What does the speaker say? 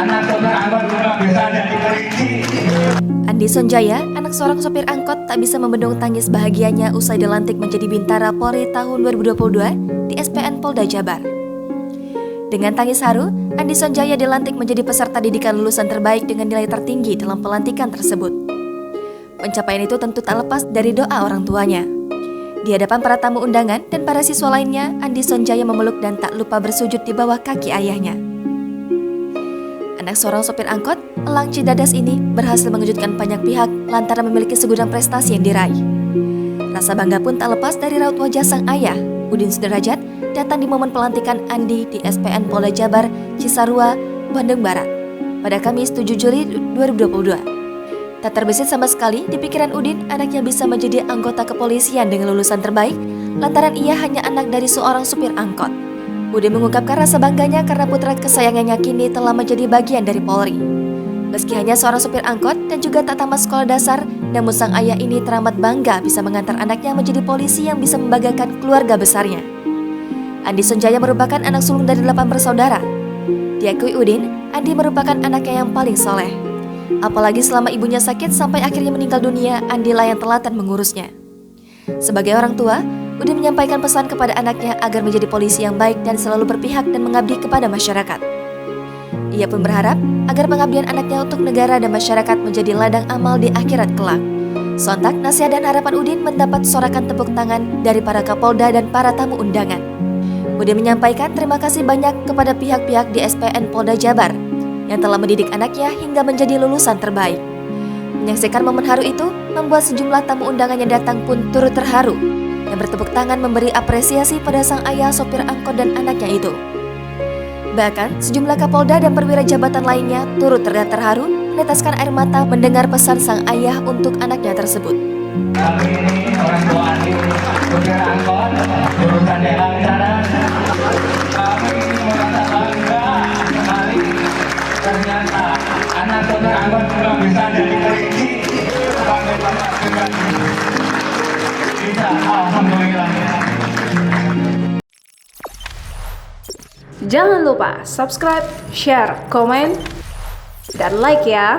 anak sopir angkot juga bisa jadi polisi. Andi Sonjaya, anak seorang sopir angkot, tak bisa membendung tangis bahagianya usai dilantik menjadi Bintara Polri tahun 2022 di SPN Polda Jabar. Dengan tangis haru, Andi Sonjaya dilantik menjadi peserta didikan lulusan terbaik dengan nilai tertinggi dalam pelantikan tersebut. Pencapaian itu tentu tak lepas dari doa orang tuanya. Di hadapan para tamu undangan dan para siswa lainnya, Andi Sonjaya memeluk dan tak lupa bersujud di bawah kaki ayahnya. Anak seorang sopir angkot, Elang Cidadas ini berhasil mengejutkan banyak pihak lantaran memiliki segudang prestasi yang diraih. Rasa bangga pun tak lepas dari raut wajah sang ayah, Udin Sudrajat, datang di momen pelantikan Andi di SPN Polda Jabar, Cisarua, Bandung Barat pada Kamis 7 Juli 2022. Tak terbesit sama sekali di pikiran Udin anaknya bisa menjadi anggota kepolisian dengan lulusan terbaik lantaran ia hanya anak dari seorang supir angkot. Udin mengungkapkan rasa bangganya karena putra kesayangannya kini telah menjadi bagian dari Polri. Meski hanya seorang supir angkot dan juga tak tamat sekolah dasar, namun sang ayah ini teramat bangga bisa mengantar anaknya menjadi polisi yang bisa membanggakan keluarga besarnya. Andi Sonjaya merupakan anak sulung dari 8 bersaudara. Diakui Udin, Andi merupakan anaknya yang paling soleh. Apalagi selama ibunya sakit sampai akhirnya meninggal dunia, Andi lah yang telaten mengurusnya. Sebagai orang tua, Udin menyampaikan pesan kepada anaknya agar menjadi polisi yang baik dan selalu berpihak dan mengabdi kepada masyarakat. Ia pun berharap agar pengabdian anaknya untuk negara dan masyarakat menjadi ladang amal di akhirat kelak. Sontak, nasihat dan harapan Udin mendapat sorakan tepuk tangan dari para Kapolda dan para tamu undangan. Udin menyampaikan terima kasih banyak kepada pihak-pihak di SPN Polda Jabar yang telah mendidik anaknya hingga menjadi lulusan terbaik. Menyaksikan momen haru itu membuat sejumlah tamu undangan yang datang pun turut terharu dan bertepuk tangan memberi apresiasi pada sang ayah sopir angkot dan anaknya itu. Bahkan sejumlah Kapolda dan perwira jabatan lainnya turut terlihat terharu meneteskan air mata mendengar pesan sang ayah untuk anaknya tersebut. Kami ini orang tua Andi, sopir angkot, jurusan DH di sana. Kami merasa bangga sekali. Ternyata anak sopir angkot juga bisa jadi polisi. Bangga banget dengan bisa, alhamdulillah. Jangan lupa subscribe, share, komen, dan like ya.